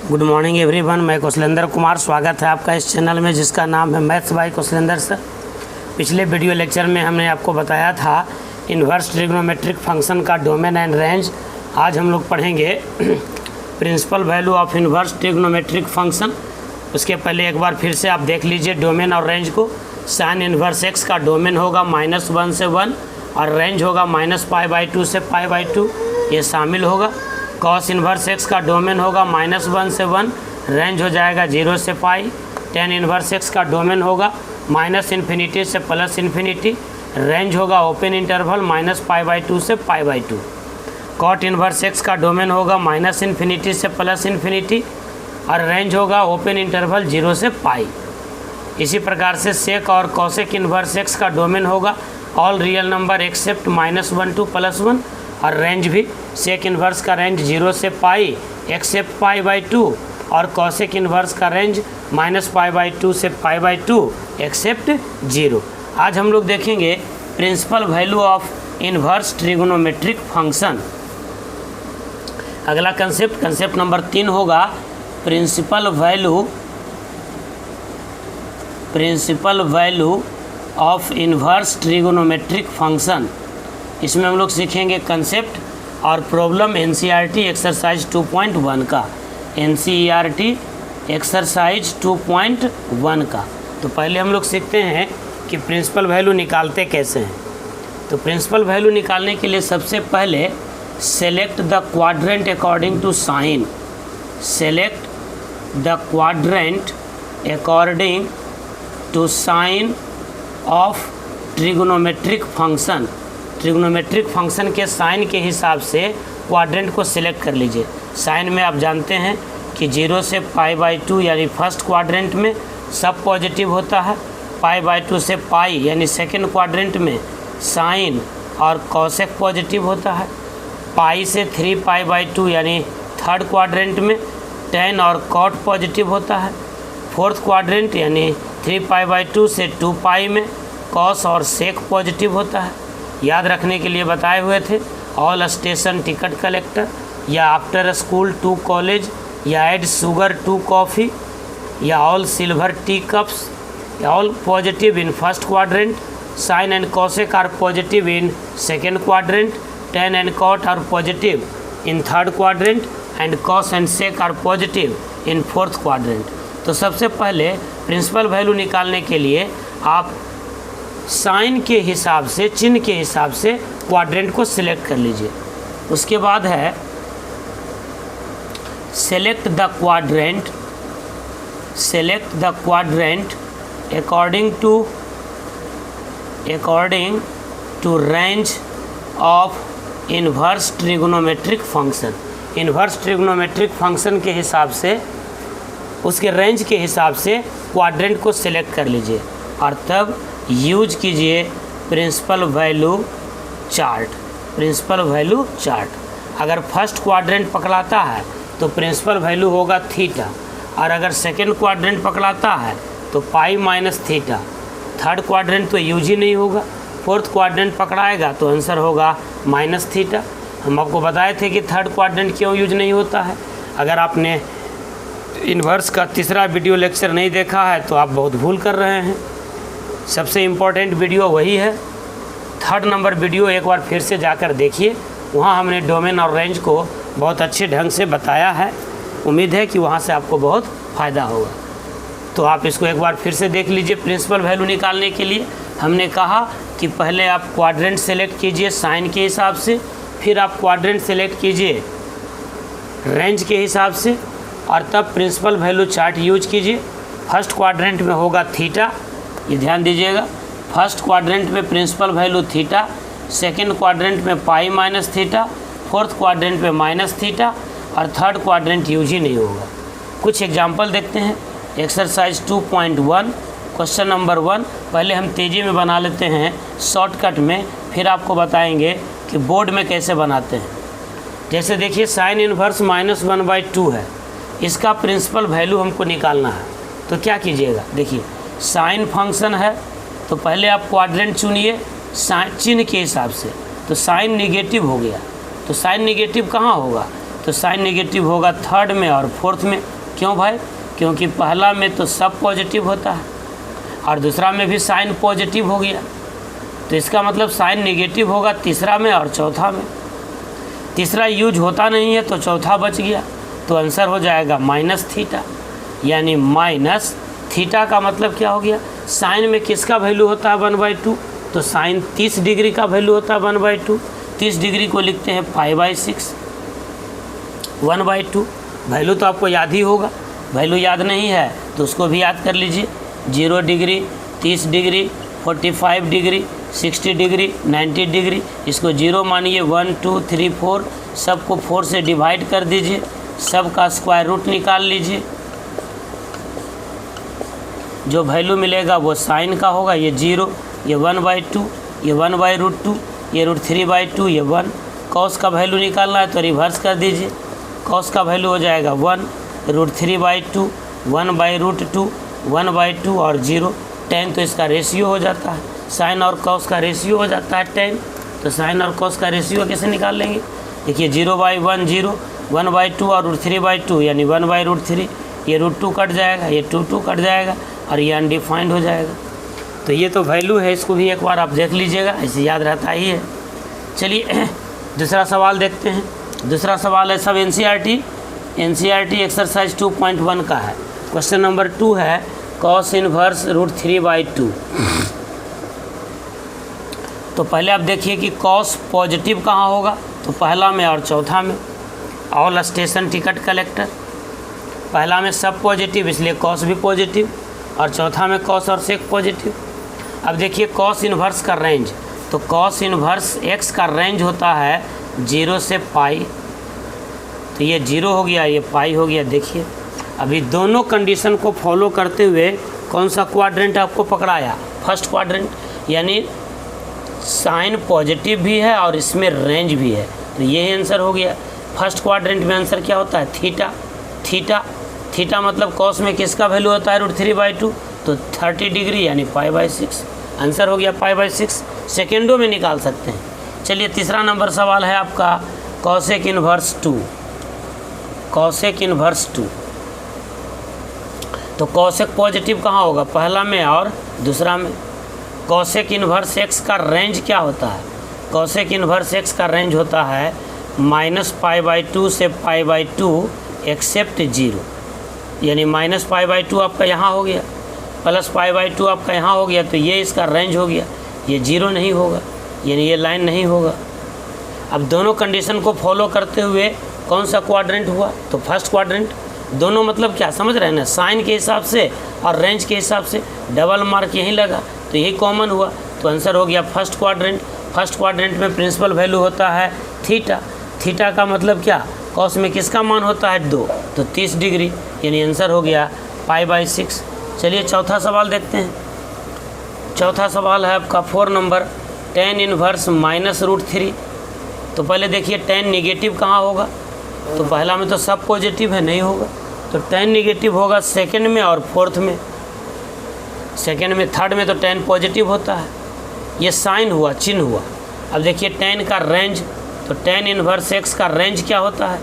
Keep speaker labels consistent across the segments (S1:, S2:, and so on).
S1: Good morning everyone, मैं कौशलेंद्र कुमार। स्वागत है आपका इस चैनल में जिसका नाम है मैथ्स बाय कौशलेंद्र सर। पिछले वीडियो लेक्चर में हमने आपको बताया था इन्वर्स ट्रिग्नोमेट्रिक फंक्शन का डोमेन एंड रेंज। आज हम लोग पढ़ेंगे principal value of inverse trigonometric function. उसके पहले एक बार फिर से आप देख लीजिए डोमेन और रेंज को। साइन इन्वर्स एक्स का डोमेन होगा -1 से 1 और रेंज होगा -π/2 से π/2, ये शामिल होगा। कॉस इन्वर्स एक्स का डोमेन होगा -1 से 1, रेंज हो जाएगा 0 से पाई। टेन इन्वर्स एक्स का डोमेन होगा -∞ से +∞, रेंज होगा ओपन इंटरवल -π/2 से π/2। कॉट इन्वर्स एक्स का डोमेन होगा -∞ से +∞ और रेंज होगा ओपन इंटरवल 0 से पाई। इसी प्रकार से सेक और कॉसेक इन्वर्स एक्स का डोमेन होगा all real number except -1 to +1 और रेंज भी सेक इन्वर्स का रेंज 0 से पाई एक्सेप्ट π/2 और कॉसेक इन्वर्स का रेंज -π/2 से π/2 एक्सेप्ट 0। आज हम लोग देखेंगे principal value of inverse trigonometric function. अगला कंसेप्ट नंबर 3 होगा principal value of inverse trigonometric function. इसमें हम लोग सीखेंगे कंसेप्ट और प्रॉब्लम NCERT एक्सरसाइज 2.1 का, NCERT एक्सरसाइज 2.1 का। तो पहले हम लोग सीखते हैं कि प्रिंसिपल वैल्यू निकालते कैसे हैं। तो प्रिंसिपल वैल्यू निकालने के लिए सबसे पहले select the quadrant according to sign. Select the quadrant according to sign of trigonometric function. Trigonometric function के साइन के हिसाब से क्वाड्रेंट को सिलेक्ट कर लीजिए। साइन में आप जानते हैं कि 0 से π/2 यानी फर्स्ट क्वाड्रेंट में सब पॉजिटिव होता है, π/2 से पाई यानी सेकंड क्वाड्रेंट में साइन और कॉसेक पॉजिटिव होता है, पाई से 3π/2 यानी थर्ड क्वाड्रेंट में टेन और कॉट पॉजिटिव होता है, फोर्थ क्वाड्रेंट यानी 3π/2 से 2 पाई में कॉस और सेक पॉजिटिव होता है। याद रखने के लिए बताए हुए थे ऑल स्टेशन टिकट कलेक्टर या आफ्टर स्कूल टू कॉलेज या ऐड शुगर टू कॉफ़ी या all silver tea cups, all positive in first quadrant. Sine and cosec are positive in second quadrant, tan and cot are positive in third quadrant and cos and sec are positive in fourth quadrant. तो सबसे पहले principal value निकालने के लिए आप sign के हिसाब से, चिन्ह के हिसाब से क्वाड्रेंट को सिलेक्ट कर लीजिए। उसके बाद है select the quadrant according to range of inverse trigonometric function. Inverse trigonometric function के हिसाब से, उसके रेंज के हिसाब से क्वाड्रेंट को सिलेक्ट कर लीजिए और तब यूज कीजिए प्रिंसिपल वैल्यू चार्ट। अगर फर्स्ट क्वाड्रेंट पकड़ाता है तो प्रिंसिपल वैल्यू होगा थीटा, और अगर सेकेंड क्वाड्रेंट पकड़ाता है तो पाई -θ। थर्ड क्वाड्रेंट तो यूज ही नहीं होगा। फोर्थ क्वाड्रेंट पकड़ाएगा तो आंसर होगा -θ। हम आपको बताए थे कि थर्ड क्वाड्रेंट क्यों यूज नहीं होता है। अगर आपने इन्वर्स का तीसरा वीडियो लेक्चर नहीं देखा है तो आप बहुत भूल कर रहे हैं। सबसे इम्पोर्टेंट वीडियो वही है। थर्ड नंबर वीडियो एक बार फिर से जाकर देखिए, वहाँ हमने डोमेन और रेंज को बहुत अच्छे ढंग से बताया है। उम्मीद है कि वहाँ से आपको बहुत फ़ायदा होगा। तो आप इसको एक बार फिर से देख लीजिए। प्रिंसिपल वैल्यू निकालने के लिए हमने कहा कि पहले आप क्वाड्रेंट सेलेक्ट कीजिए साइन के हिसाब से, फिर आप क्वाड्रेंट सेलेक्ट कीजिए रेंज के हिसाब से और तब प्रिंसिपल वैल्यू चार्ट यूज कीजिए। फर्स्ट क्वाड्रेंट में होगा थीटा, ये ध्यान दीजिएगा। फर्स्ट क्वाड्रेंट में principal value theta, second quadrant में पाई -θ, फोर्थ क्वाड्रेंट में -θ और थर्ड क्वाड्रेंट यूज ही नहीं होगा। कुछ एग्जांपल देखते हैं। एक्सरसाइज 2.1 क्वेश्चन नंबर 1 पहले हम तेज़ी में बना लेते हैं शॉर्टकट में, फिर आपको बताएंगे कि बोर्ड में कैसे बनाते हैं। जैसे देखिए साइन इन्वर्स -1/2 है, इसका प्रिंसिपल वैल्यू हमको निकालना है। तो क्या कीजिएगा, देखिए साइन फंक्शन है तो पहले आप क्वाड्रेंट चुनिए चिन्ह के हिसाब से। तो साइन निगेटिव हो गया, तो साइन निगेटिव कहाँ होगा, तो साइन नेगेटिव होगा थर्ड में और फोर्थ में। क्यों भाई? क्योंकि पहला में तो सब पॉजिटिव होता है और दूसरा में भी साइन पॉजिटिव हो गया, तो इसका मतलब साइन नेगेटिव होगा तीसरा में और चौथा में। तीसरा यूज होता नहीं है तो चौथा बच गया, तो आंसर हो जाएगा माइनस थीटा। यानी माइनस थीटा का मतलब क्या हो गया? साइन में किसका वैल्यू होता है 1/2? तो साइन 30 डिग्री का वैल्यू होता है 1/2। 30 डिग्री को लिखते हैं π/6। 1/2 वैल्यू तो आपको याद ही होगा, वैल्यू याद नहीं है तो उसको भी याद कर लीजिए। 0 degree, 30 degree, 45 degree, 60 degree, 90 degree, इसको 0 मानिए। 1 2 3 4 सबको 4 से डिवाइड कर दीजिए, सबका स्क्वायर रूट निकाल लीजिए। जो वैल्यू मिलेगा वो साइन का होगा, ये 0, ये 1/2, ये 1/√2, ये √3/2, ये 1। कॉस का वैल्यू निकालना है तो रिवर्स कर दीजिए, कॉस का वैल्यू हो जाएगा 1, √3/2, 1/√2, 1/2 और 0। tan तो इसका रेशियो हो जाता है, साइन और कॉस का रेशियो हो जाता है tan। तो साइन और कॉस का रेशियो कैसे निकाल लेंगे? देखिए 0/1 0, 1/2 और √3/2 यानी 1/√3, ये √2 कट जाएगा, ये 2 कट जाएगा और ये अनडिफाइंड हो जाएगा। तो ये तो वैल्यू है, इसको भी एक बार आप देख लीजिएगा, ऐसे याद रहता ही है। चलिए दूसरा सवाल देखते हैं। दूसरा सवाल है सब एनसीईआरटी एक्सरसाइज 2.1 का है। क्वेश्चन नंबर 2 है कॉस इनवर्स √3/2। तो पहले आप देखिए कि कॉस पॉजिटिव कहाँ होगा, तो पहला में और चौथा में। ऑल स्टेशन टिकट कलेक्टर, पहला में सब पॉजिटिव इसलिए कॉस भी पॉजिटिव, और चौथा में कॉस और सेक पॉजिटिव। अब देखिए कॉस इनवर्स का रेंज, तो कॉस इनवर्स एक्स का रेंज होता है 0 से पाई, तो ये 0 हो गया, ये पाई हो गया। देखिए अभी दोनों कंडीशन को फॉलो करते हुए कौन सा क्वाड्रेंट आपको पकड़ाया? फर्स्ट क्वाड्रेंट, यानी साइन पॉजिटिव भी है और इसमें रेंज भी है, तो ये आंसर हो गया। फर्स्ट क्वाड्रेंट में आंसर क्या होता है? थीटा मतलब कॉस में किसका वैल्यू होता है? √3/2, तो 30 डिग्री यानी π/6। आंसर हो गया π/6। सेकेंडों में निकाल सकते हैं। चलिए तीसरा नंबर सवाल है आपका कॉसेक इनवर्स 2। कॉसेक इनवर्स 2, तो कॉसेक पॉजिटिव कहाँ होगा? पहला में और दूसरा में। कॉसेक इनवर्स एक्स का रेंज क्या होता है? कॉसेक इनवर्स एक्स का रेंज होता है -π/2 से π/2 एक्सेप्ट 0, यानी -π/2 आपका यहाँ हो गया, +π/2 आपका यहाँ हो गया, तो ये इसका रेंज हो गया। ये 0 नहीं होगा, यानी ये लाइन नहीं होगा। अब दोनों कंडीशन को फॉलो करते हुए कौन सा क्वाड्रेंट हुआ? तो फर्स्ट क्वाड्रेंट। दोनों मतलब क्या समझ रहे हैं ना? साइन के हिसाब से और रेंज के हिसाब से डबल मार्क यहीं लगा, तो यही कॉमन हुआ, तो आंसर हो गया फर्स्ट क्वाड्रेंट। फर्स्ट क्वाड्रेंट में प्रिंसिपल वैल्यू होता है थीटा। थीटा का मतलब क्या? कॉस में किसका मान होता है? 2, तो 30 डिग्री, यानी आंसर हो गया π/6। चलिए चौथा सवाल देखते हैं। चौथा सवाल है आपका 4 नंबर tan इनवर्स -√3। तो पहले देखिए tan नेगेटिव कहाँ होगा? तो पहला में तो सब पॉजिटिव है, नहीं होगा, तो tan नेगेटिव होगा सेकंड में और फोर्थ में। सेकंड में, थर्ड में तो tan पॉजिटिव होता है। ये साइन हुआ, चिन्ह हुआ। अब देखिए tan का रेंज, तो tan इनवर्स x का रेंज क्या होता है?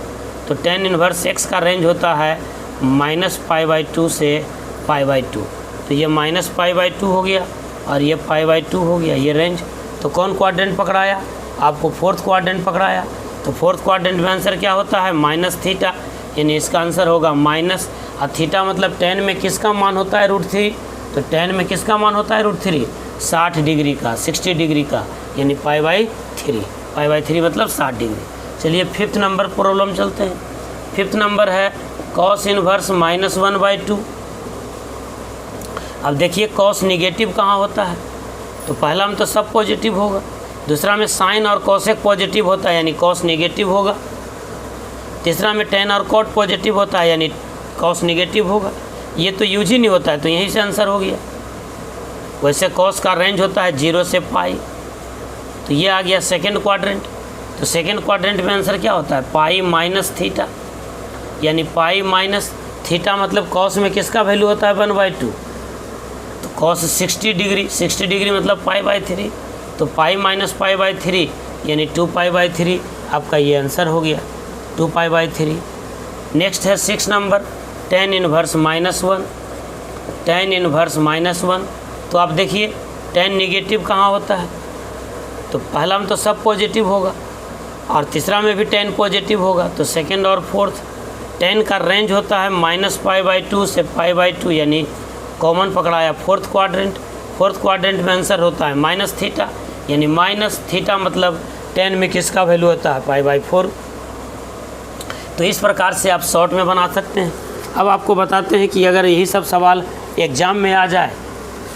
S1: तो tan इनवर्स x का रेंज होता है -π/2 से π/2, तो ये -π/2 हो गया और ये π/2 हो गया, ये रेंज। तो कौन क्वाड्रेंट पकड़ाया? आपको फोर्थ क्वाड्रेंट पकड़ाया। तो फोर्थ क्वाड्रेंट में आंसर क्या होता है? -θ, यानी इसका आंसर होगा माइनस। और थीटा मतलब tan में किसका मान होता है? √3, तो tan में किसका मान होता है? √3, 60 डिग्री का, 60 डिग्री का, यानी π/3। π/3 मतलब 60 डिग्री। चलिए फिफ्थ नंबर प्रॉब्लम चलते हैं। फिफ्थ नंबर है कॉस इनवर्स -1/2। अब देखिए कॉस निगेटिव कहाँ होता है? तो पहला में तो सब पॉजिटिव होगा, दूसरा में साइन और कॉसेक पॉजिटिव होता है, यानी कॉस निगेटिव होगा। तीसरा में tan और कॉट पॉजिटिव होता है, यानी कॉस निगेटिव होगा। ये तो यूज ही नहीं होता है, तो यहीं से आंसर हो गया। वैसे कॉस का रेंज होता है 0 से पाई, तो ये आ गया सेकेंड क्वाड्रेंट। तो सेकेंड क्वाड्रेंट में आंसर क्या होता है? π-θ, यानी π-θ मतलब कॉस में किसका वैल्यू होता है? 1/2, तो कॉस 60 डिग्री, 60 डिग्री मतलब π/3, तो पाई -π/3 यानी 2π/3 आपका ये आंसर हो गया, 2π/3। नेक्स्ट है 6 number tan inverse -1, tan inverse -1। तो आप देखिए tan निगेटिव कहाँ होता है, तो पहला में तो सब पॉजिटिव होगा और तीसरा में भी tan पॉजिटिव होगा, तो सेकंड और फोर्थ। tan का रेंज होता है -π/2 से π/2, यानी कॉमन पकड़ाया फोर्थ क्वाड्रेंट। फोर्थ क्वाड्रेंट में आंसर होता है -θ, यानी -θ मतलब tan में किसका वैल्यू होता है π/4। तो इस प्रकार से आप शॉर्ट में बना सकते हैं। अब आपको बताते हैं कि अगर यही सब सवाल एग्ज़ाम में आ जाए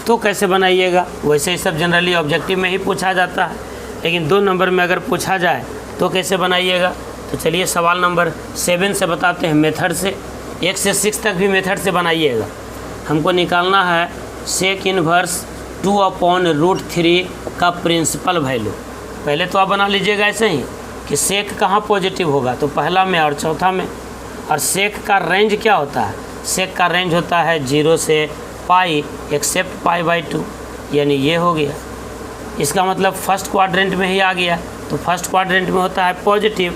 S1: तो कैसे बनाइएगा। वैसे ही सब जनरली ऑब्जेक्टिव में ही पूछा जाता है, लेकिन 2 नंबर में अगर पूछा जाए तो कैसे बनाइएगा। तो चलिए सवाल नंबर 7 से बताते हैं मेथड से। 1 से 6 तक भी मेथड से बनाइएगा। हमको निकालना है सेक इनवर्स 2/√3 का प्रिंसिपल वैल्यू। पहले तो आप बना लीजिएगा ऐसे ही कि सेक कहाँ पॉजिटिव होगा, तो पहला में और चौथा में। और सेक का रेंज क्या होता है, सेक का रेंज होता है 0 से पाई एक्सेप्ट π/2, यानी ये हो गया। इसका मतलब फर्स्ट क्वाड्रेंट में ही आ गया, तो फर्स्ट क्वाड्रेंट में होता है पॉजिटिव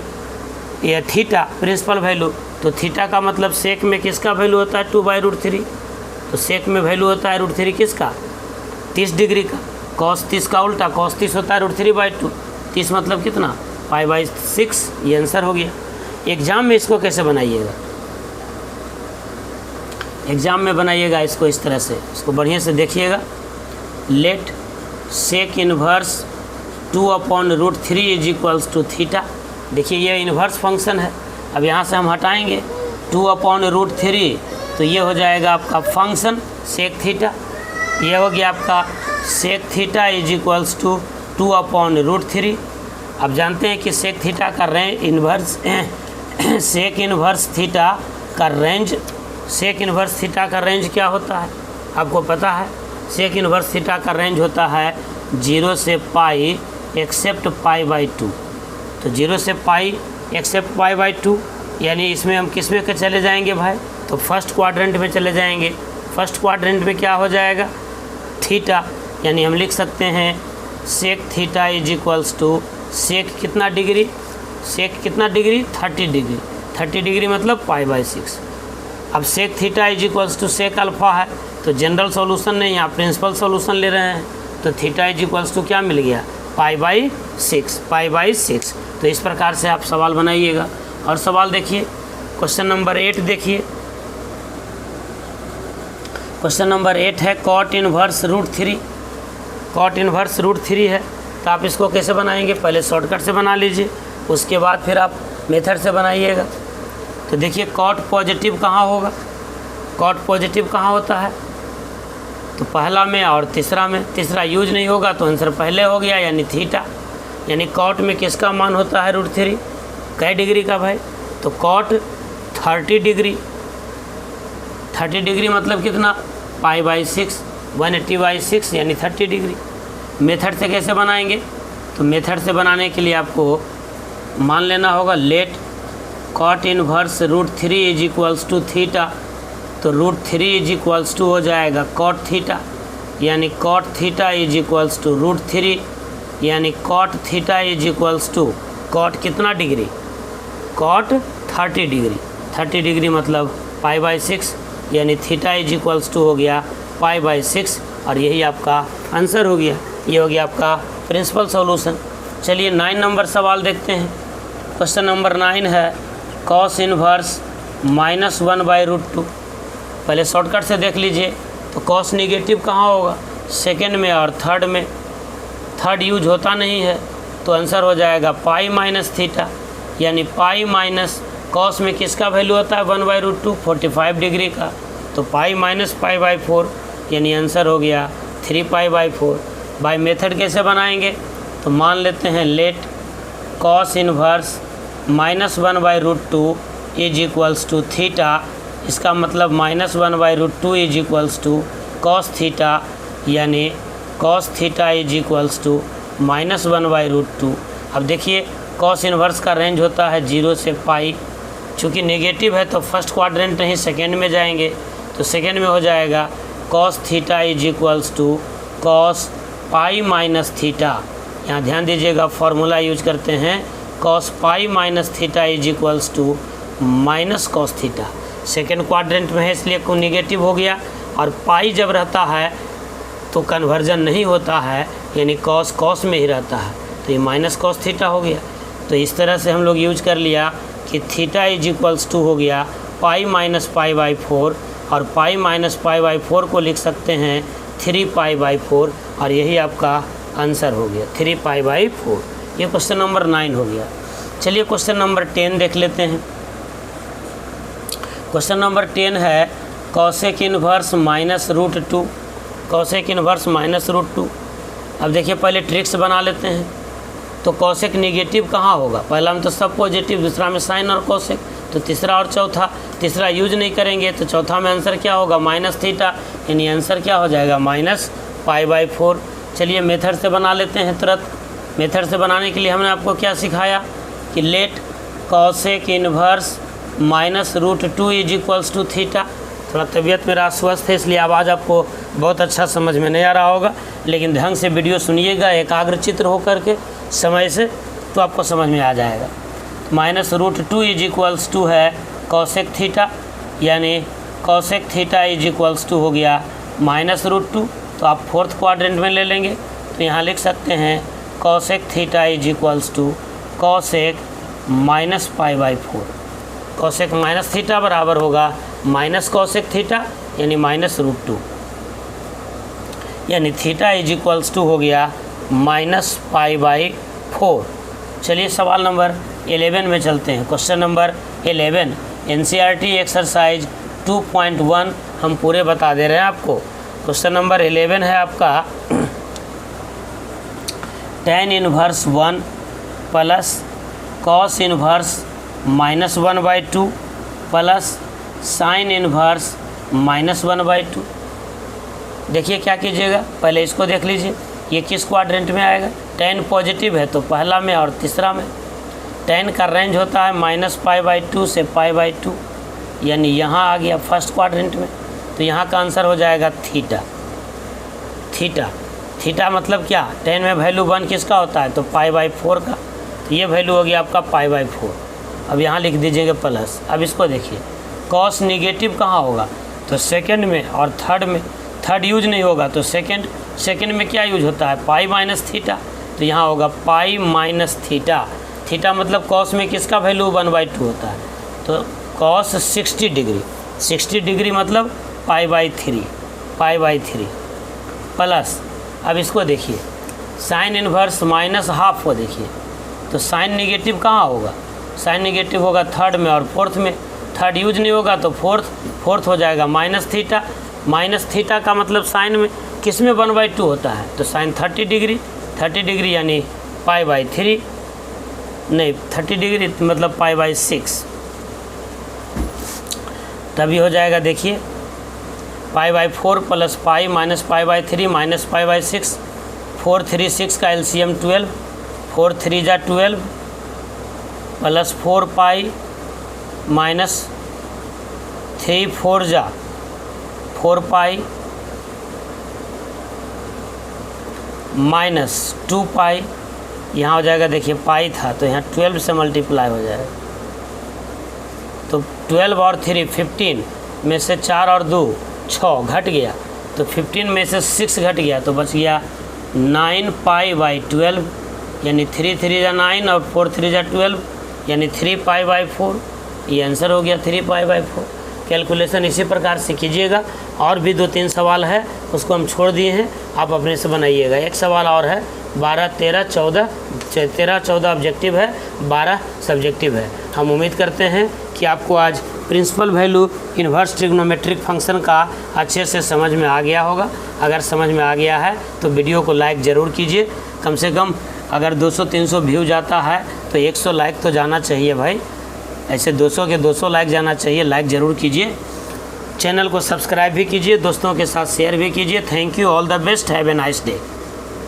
S1: ये थीटा प्रिंसिपल वैल्यू। तो थीटा का मतलब सेक में किसका वैल्यू होता है 2/√3, तो सेक में वैल्यू होता है √3 किसका 30 डिग्री का। cos 30 का उल्टा cos 30 होता है √3/2, 30 मतलब कितना π/6, ये आंसर हो गया। एग्ज़ाम में इसको कैसे बनाइएगा, एग्ज़ाम में बनाइएगा इसको इस तरह से, इसको बढ़िया से देखिएगा। Let sec inverse 2/√3 is equals to theta. देखिए ये इन्वर्स फंक्शन है, अब यहाँ से हम हटाएंगे 2/√3, तो ये हो जाएगा आपका फंक्शन सेक थीटा। ये हो गया आपका sec theta is equals to 2/√3। अब जानते हैं कि सेक थीटा का range inverse sec inverse theta का रेंज, सेक इन्वर्स थीटा का रेंज क्या होता है आपको पता है। सेक इन्वर्स थीटा का रेंज होता है 0 से पाई एक्सेप्ट π/2। तो 0 से पाई एक्सेप्ट π/2, यानी इसमें हम किस में चले जाएंगे भाई, तो फर्स्ट क्वाड्रेंट में चले जाएंगे। फर्स्ट क्वाड्रेंट में क्या हो जाएगा थीटा, यानी हम लिख सकते हैं sec theta is equals to sec कितना डिग्री, सेक कितना डिग्री 30 डिग्री, 30 डिग्री मतलब π/6। अब sec theta is equals to sec alpha है, तो जनरल सॉल्यूशन नहीं, यहाँ प्रिंसिपल सॉल्यूशन ले रहे हैं, तो थीटा इज इक्वल्स टू क्या मिल गया π/6। तो इस प्रकार से आप सवाल बनाइएगा। और सवाल देखिए क्वेश्चन नंबर 8 देखिए। क्वेश्चन नंबर 8 है कॉट इनवर्स √3। कॉट इनवर्स √3 है, तो आप इसको कैसे बनाएंगे, पहले शॉर्टकट से बना लीजिए, उसके बाद फिर आप मेथड से बनाइएगा। तो देखिए कॉट पॉजिटिव कहाँ होगा, कॉट पॉजिटिव कहाँ होता है, तो पहला में और तीसरा में, तीसरा यूज नहीं होगा तो आंसर पहले हो गया, यानी थीटा। यानी कॉट में किसका मान होता है √3, कै डिग्री का भाई, तो कॉट 30 डिग्री, 30 डिग्री मतलब कितना π/6, 180/6 यानी 30 डिग्री। मेथड से कैसे बनाएंगे, तो मेथड से बनाने के लिए आपको मान लेना होगा let cot inverse √3 is equals to theta. तो √3 इज इक्वल्स टू हो जाएगा कॉट थीटा, यानी cot theta is equals to √3, यानी cot theta is equals to cot कितना डिग्री, कॉट 30 डिग्री, 30 डिग्री मतलब π/6, यानी थीटा इज इक्वल्स टू हो गया π/6, और यही आपका आंसर हो गया। ये हो गया आपका प्रिंसिपल सॉल्यूशन। चलिए 9 नंबर सवाल देखते हैं। क्वेश्चन नंबर 9 है कॉस इनवर्स -1/√2। पहले शॉर्टकट से देख लीजिए, तो कॉस निगेटिव कहाँ होगा, सेकेंड में और थर्ड में, थर्ड यूज होता नहीं है, तो आंसर हो जाएगा π-θ, यानी पाई माइनस कॉस में किसका वैल्यू होता है 1/√2 45 डिग्री का, तो पाई माइनस π/4, यानी आंसर हो गया 3π/4। बाय मेथड कैसे बनाएंगे, तो मान लेते हैं let cos inverse -1/√2 is equals to theta. इसका मतलब -1/√2 is equals to cos theta, यानी cos theta is equals to -1/√2। अब देखिए कॉस इनवर्स का रेंज होता है 0 से पाई, चूँकि नेगेटिव है तो फर्स्ट क्वाड्रेंट नहीं सेकेंड में जाएंगे, तो सेकेंड में हो जाएगा cos theta is equals to cos pi minus theta. यहाँ ध्यान दीजिएगा फॉर्मूला यूज करते हैं, cos pi minus theta is equals to minus cos theta. Second quadrant में है इसलिए को निगेटिव हो गया, और पाई जब रहता है तो कन्वर्जन नहीं होता है, यानी कॉस कॉस में ही रहता है, तो ये माइनस कॉस थीटा हो गया। तो इस तरह से हम लोग यूज कर लिया कि थीटा इज इक्वल्स टू हो गया पाई माइनस पाई बाई 4, और पाई माइनस पाई बाई 4 को लिख सकते हैं 3 पाई बाई 4, और यही आपका आंसर हो गया 3 पाई बाई 4। ये क्वेश्चन नंबर 9 हो गया। चलिए क्वेश्चन नंबर 10 देख लेते हैं। क्वेश्चन नंबर 10 है cosec inverse minus root 2, cosec inverse minus root 2। अब देखिए पहले ट्रिक्स बना लेते हैं। तो कॉसेक निगेटिव कहाँ होगा, पहला में तो सब पॉजिटिव, दूसरा में साइन और कॉसेक, तो तीसरा और चौथा, तीसरा यूज नहीं करेंगे तो चौथा में आंसर क्या होगा माइनस थीटा, यानी आंसर क्या हो जाएगा माइनस पाई बाई 4। चलिए मेथड से बना लेते हैं तुरंत। मेथड से बनाने के लिए हमने आपको क्या सिखाया कि let cosec inverse minus root 2 is equals to theta. थोड़ा तबीयत मेरा अस्वस्थ है इसलिए आवाज़ आपको बहुत अच्छा समझ में नहीं आ रहा होगा, लेकिन ढंग से वीडियो सुनिएगा एकाग्र चित्र होकर के समय से, तो आपको समझ में आ जाएगा। Minus root 2 is equals to है कॉसेक थीटा, यानी cosec theta is equals to हो गया माइनस रूट 2, तो आप फोर्थ क्वाड्रेंट में ले लेंगे तो यहाँ लिख सकते हैं cosec theta is equals to cosec minus pi by 4। Cosec minus theta बराबर होगा माइनस कॉसेक थीटा, यानी माइनस रूट 2, यानी थीटा इज इक्वल्स टू हो गया माइनस पाई बाई 4। चलिए सवाल नंबर 11 में चलते हैं। क्वेश्चन नंबर 11 NCERT एक्सरसाइज 2.1 हम पूरे बता दे रहे हैं आपको। क्वेश्चन नंबर 11 है आपका tan inverse 1 plus cos inverse minus 1/2 plus sine inverse minus 1/2। देखिए क्या कीजिएगा, पहले इसको देख लीजिए, ये किस क्वाड्रेंट में आएगा। tan पॉजिटिव है तो पहला में और तीसरा में। tan का रेंज होता है माइनस पाई बाई 2 से पाई बाई 2, यानी यहाँ आ गया फर्स्ट क्वाड्रेंट में, तो यहाँ का आंसर हो जाएगा थीटा। थीटा थीटा मतलब क्या, tan में वैल्यू 1 किसका होता है तो पाई बाई 4 का, तो ये वैल्यू हो गया आपका पाई बाई 4। अब यहाँ लिख दीजिएगा प्लस। अब इसको देखिए कॉस निगेटिव कहाँ होगा तो सेकंड में और थर्ड में, थर्ड यूज नहीं होगा तो सेकंड में क्या यूज होता है पाई माइनस थीटा, तो यहाँ होगा पाई माइनस थीटा। थीटा मतलब कॉस में किसका वैल्यू 1/2 होता है, तो कॉस 60 डिग्री, 60 डिग्री मतलब पाई बाई 3 प्लस। अब इसको देखिए साइन इनवर्स माइनस हाफ को देखिए, तो साइन निगेटिव कहाँ होगा, साइन निगेटिव होगा थर्ड में और फोर्थ में, थर्ड यूज नहीं होगा तो फोर्थ हो जाएगा माइनस थीटा। माइनस थीटा का मतलब साइन में किस में 1/2 होता है तो साइन 30 डिग्री यानी पाई बाई 3, नहीं 30 डिग्री मतलब पाई बाई 6, तभी हो जाएगा। देखिए पाई by 4 plus pi minus pi by 3 minus pi by 6, 4 3 6 का LCM 12, 4 3 जा 12 प्लस 4 पाई माइनस 3 4 जा 4 पाई माइनस 2 पाई, यहाँ हो जाएगा। देखिए पाई था तो यहाँ 12 से मल्टीप्लाई हो जाएगा, तो 12 और 3 15 में से 4 और 2 6 घट गया, तो 15 में से 6 घट गया तो बच गया 9 पाई बाई 12, यानी 3 3 जा 9 और 4 3 जा 12, यानी 3 पाई बाई 4। ये आंसर हो गया 3 पाई बाई 4। कैलकुलेशन इसी प्रकार से कीजिएगा। और भी 2-3 सवाल है उसको हम छोड़ दिए हैं, आप अपने से बनाइएगा। एक सवाल और है 12 13 14 ऑब्जेक्टिव है, 12 सब्जेक्टिव है। हम उम्मीद करते हैं कि आपको आज principal value inverse trigonometric function का अच्छे से समझ में आ गया होगा। अगर समझ में आ गया है तो वीडियो को लाइक ज़रूर कीजिए। कम से कम अगर 200-300 व्यू जाता है तो 100 लाइक तो जाना चाहिए भाई, ऐसे 200 के 200 लाइक जाना चाहिए। लाइक ज़रूर कीजिए, चैनल को सब्सक्राइब भी कीजिए, दोस्तों के साथ शेयर भी कीजिए। Thank you, all the best, have a nice day.